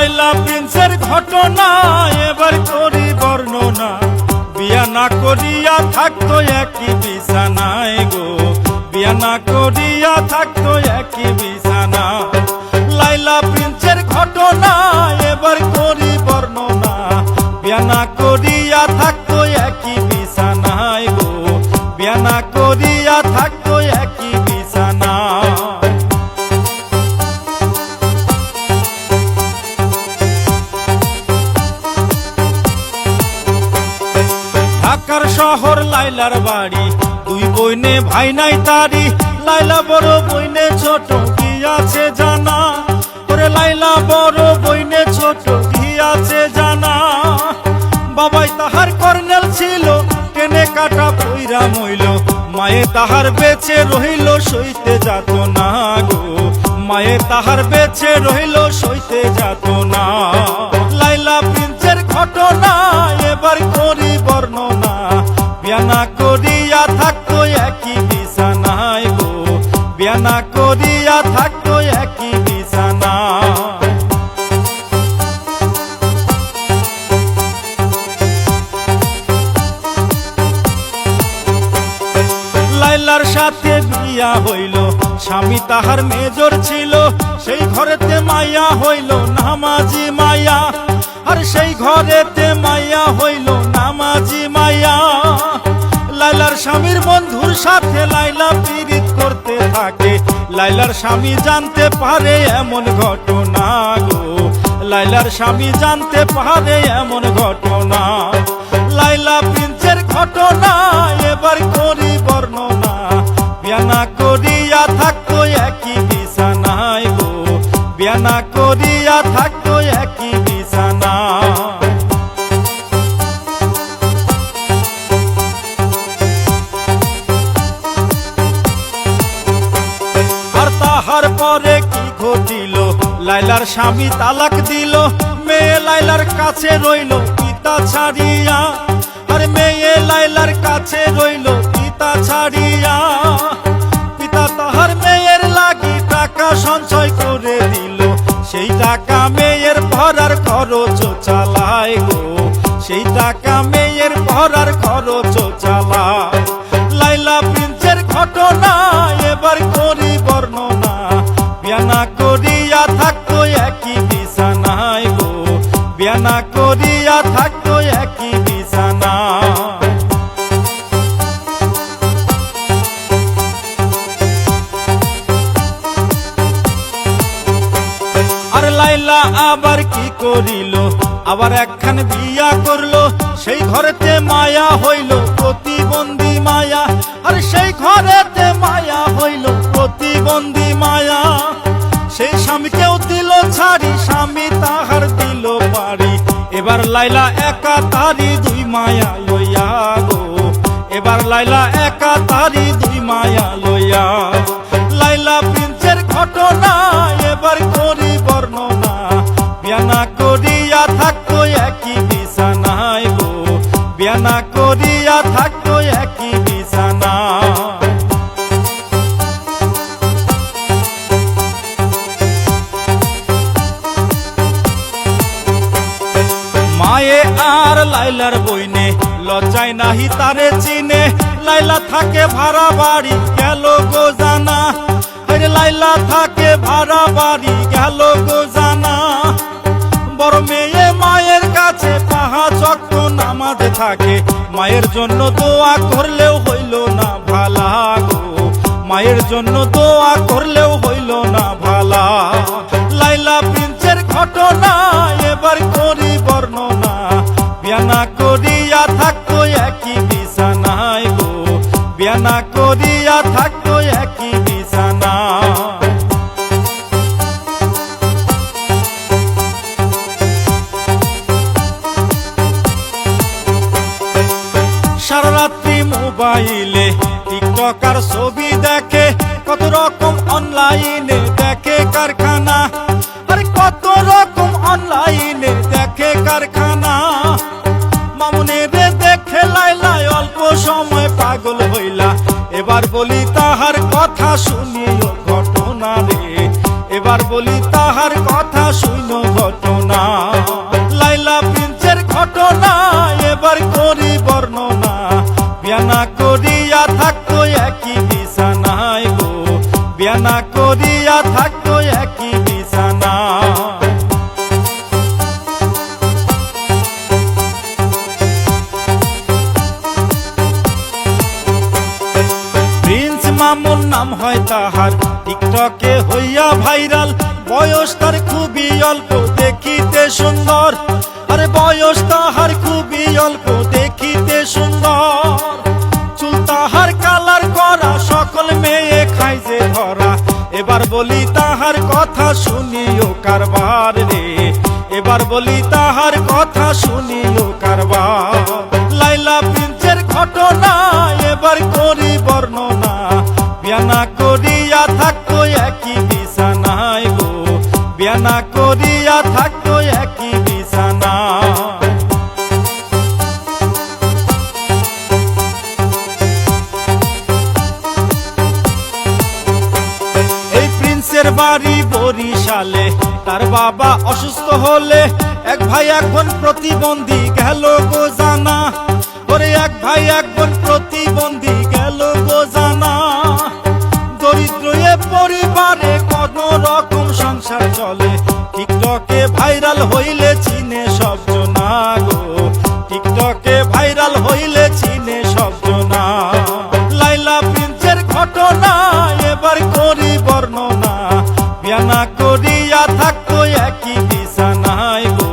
লাইলা প্রিন্সের ঘটনা এবার করি বর্ণনা। বিয়া না করিয়া থাকতো একই বিছানায় গো, বিয়া না করিয়া থাকতো একই বিছানা। লাইলা প্রিন্সের ঘটনা এবার করি বর্ণনা। বিয়া না করিয়া থাকতো একই বিছানায় গো, বিয়া না করিয়া থাকতো একই বিছানা। ঢাকার শহর লাইলার বাড়ি, দুই বইনে ভাই নাই তারি। লাইলা বড় বইনে ছোট, কি আছে জানা? ওরে লাইলা বড় বইনে ছোট, কি আছে জানা? বাবাই তাহার কর্নেল ছিল, টেনে কাটা পইরা মইল। মায়ে তাহার বেঁচে রহিল, সইতে যাত না গো, মায়ে তাহার বেঁচে রহিল, সইতে যাত না। লাইলা প্রিন্সের ঘটনা এবার করি বর্ণনা। বিয়া না করিয়া থাকতো একই বিছানায় গো, বিয়া না করিয়া থাকতো একই বিছানা। লাইলার সাথে বিয়া হইল, স্বামী তাহার মেজর ছিল। সেই ঘরেতে মায়া হইল নামাজি মায়া, আর সেই ঘরেতে মায়া হইল নামাজি মায়া। লাইলার স্বামীর বন্ধুর সাথে লাইলা পীড়িত করতে থাকে। লাইলার স্বামী জানতে পারে এমন ঘটনা গো, লাইলার স্বামী জানতে পারে এমন ঘটনা। লাইলা প্রিন্সের ঘটনা এবার করি বর্ণনা। বিয়া না করিয়া থাকতো একই বিছানায় গো, বিয়া না করিয়া থাকতো একই বিছানা। আর তাহার পরে কি ঘটিল? লাইলার স্বামী তালাক দিল। মেয়ে লাইলার কাছে রইল পিতা ছাড়িয়া, আর মেয়ে লাইলার কাছে রইল পিতা ছাড়িয়া। পিতা তাহার মেয়ের লাগি টাকা সঞ্চয় করে দিল। সেই টাকা মেয়ের পড়ার খরচ চালায় গো, সেই টাকা মেয়ের পড়ার খরচ চালায়। লাইলা প্রিন্সের ঘটনা এবার করি বর্ণনা। বিয়া না করিয়া থাকতো একই বিছানায় গো, বিয়া না করিয়া থাকতো একই বিছানা। আর লাইলা আবার কি করিল? আবার একখান বিয়া করলো। সেই ঘরেতে মায়া হইল প্রতিবন্ধী মায়া, আর সেই ঘরেতে মায়া হইল প্রতিবন্ধী মায়া। সেই স্বামীকেও দিল ছাড়ি, স্বামী তাহার দিল পারি। এবার লাইলা একা তারি দুই মায়া লইয়া গো, এবার লাইলা একা তারি দুই মায়া লইয়া। লাইলা প্রিন্সের ঘটনা এবার করি বর্ণনা। বিয়া না করিয়া থাকতো একই বিছানায় গো, বিয়া না করিয়া থাকতো একই বিছানা। মায়ে আর লাইলার বইনে লজ্জায় নাহি তারে চিনে। লাইলা থাকে ভাড়া বাড়ি, গেল গো জানা। লাইলা থাকে ভাড়া বাড়ি, গেল গো জানা। বড় মেয়ে মায়ের কাছে পাঁচ ওয়াক্ত নামাজ থাকে। মায়ের জন্য দোয়া করলেও হইল না ভালা গো, মায়ের জন্য দোয়া করলেও হইল না ভালা। লাইলা প্রিন্সের ঘটনা এবার করি বর্ণনা। বিয়া না করিয়া থাকতো একই বিছানায় গো, বিয়া না করিয়া থাকতো একই বিছানা। সারা রাত্রি মোবাইলে টিকটক আর ছবি দেখে। কত রকম অনলাইনে দেখে কারখানা, আর কত রকম অনলাইনে দেখে কারখানা। মামুনের দেখে লাইলা অল্প সময় পাগল হইলা। এবার বলি তাহার কথা শুনিও ঘটনা রে, এবার বলি তাহার কথা শুনো ঘটনা। ঘটনা এবার করি বর্ণনা, বিয়া না করিয়া থাকতো একই বিছানায় গো, বিয়া না করিয়া থাকতো একই বিছানায়। প্রিন্স মামুন নাম হয় তাহার, টিকটকে হইয়া ভাইরাল, বয়স তার খুবই অল্প দেখিতে সুন্দর, আরে বয়স তাহার খুবই অল্প দেখিতে সুন্দর, চুল তাহার কালার করা, সকল মেয়ে খাই যে ধরা, এবার বলি তাহার কথা শুনিও কারবার রে, এবার বলি তাহার কথা শুনিও কারবার। লাইলা প্রিন্সের ঘটনা এবার করি বর্ণনা, বিয়া না করিয়া থাকতো একই বিছানায় গো, বিয়া না করিয়া থাকতো একই বিছানায়। এই প্রিন্সের বাড়ি বরিশালে, তার বাবা অসুস্থ হলে এক ভাই এক বোন প্রতিবন্ধী গেল গো জানা, ওরে এক ভাই এক বোন প্রতিবন্ধী গেল গো জানা, দরিদ্র এ পরিবারে কোন রকম সংসার চলে, টিকটকে ভাইরাল হইলে চিনে সব জনা গো, টিকটকে ভাইরাল হইলে চিনে সব জনা। লাইলা প্রিন্সের ঘটনা এবার করি বর্ণনা, বিয়া না করিয়া থাকতো একই বিছানায় গো,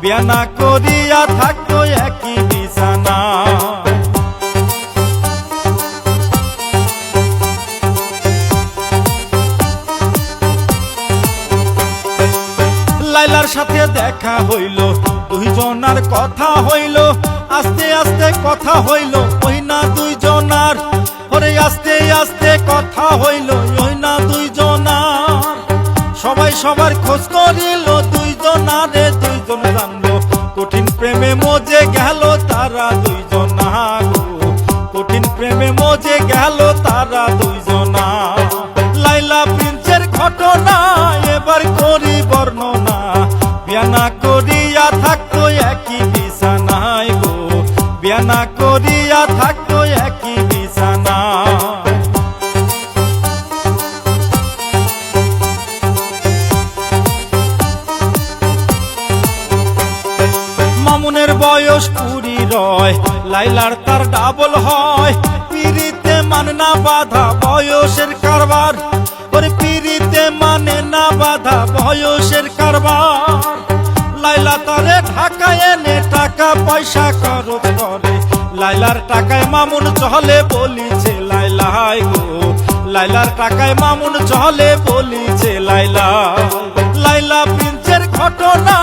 বিয়া না করিয়া থাকতো একই বিছানায়। লাইলার সাথে দেখা হইল, দুইজনার কথা হইল, আস্তে আস্তে কথা হইল ওই না দুইজনার, ওরে আস্তে আস্তে কথা হইল ওই না দুইজনার, সবাই সবার খোঁজ করিল, দুইজনারে দুইজন জানলো, কঠিন প্রেমে মজে গেল তারা দুইজনা গো, কঠিন প্রেমে মজে গেল তারা দুইজনা। লাইলা প্রিন্সের ঘটনা এবার করি বর্ণনা, বিয়া না করিয়া থাকতো একই বিছানায় গো, বিয়া না করিয়া থাকতো একই বিছানায়। মামুনের বয়স 20 লাইলার তার ডাবল হয়, পিরিতে মানে না বাধা বয়সের কারবার, ওরে পিরিতে মানে না বাধা বয়সের কারবার। লাইলা তারে ঢাকায় এনে টাকা পয়সা খরচ করে, লাইলার টাকায় মামুন চলে বলিছে লাইলাই গো, লাইলার টাকায় মামুন চলে বলিছে লাইলা। লাইলা প্রিন্সের ঘটনা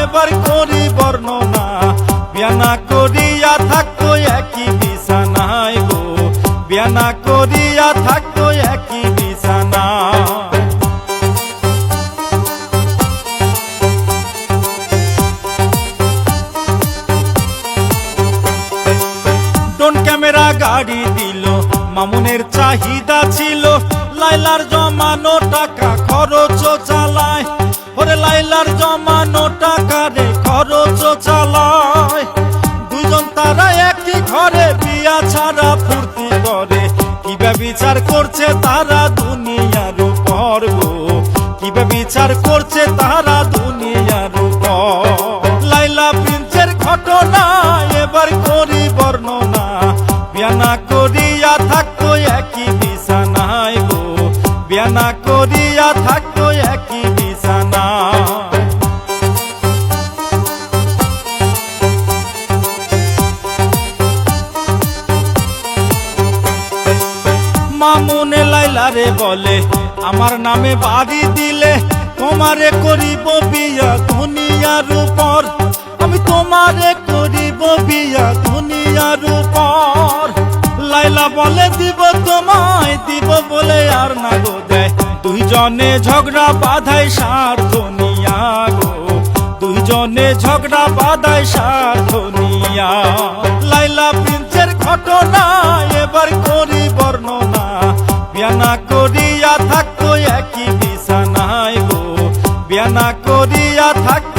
এবার করি বর্ণনা, বিয়া না করিয়া থাকতো একই বিছানায় গো, বিয়া না করিয়া থাকতো একই বিছানায়। ড্রোন ক্যামেরা গাড়ি দিল, মামুনের চাহিদা ছিল, লাইলার জমানো টাকা খরচ চালায়, ওরে লাইলার জমানো টাকা রে খরচ চালায়। দুইজন তারা একই ঘরে বিয়া ছাড়া ফুর্তি করে, কিবা বিচার করছে তারা দুনিয়ার উপর গো, কিবা বিচার করছে তারা দুনিয়ার উপর। লাইলা প্রিন্সের ঘটনা এবার করি বর্ণনা, বিয়া না করিয়া থাকতো একই বিছানায় গো, বিয়া না করিয়া থাকতো একই বিছানায়। মামুনে লাইলারে বলে, আমার নামে বাড়ি দিলে তোমারে করিব বিয়া দুনিয়ার উপর, আমি তোমারে করিব বিয়া দুনিয়ার উপর। লাইলা বলে দিব তোমায় দিব বলে আর না গো দেয়, দুইজনে ঝগড়া বাঁধায় স্বার্থ নিয়া গো, দুইজনে ঝগড়া বাঁধায় স্বার্থ নিয়া। লাইলা প্রিন্সের ঘটনা এবার করি বর্ণনা, বিয়া না করিয়া থাকতো একই বিছানায় গো, বিয়া না করিয়া থাকতো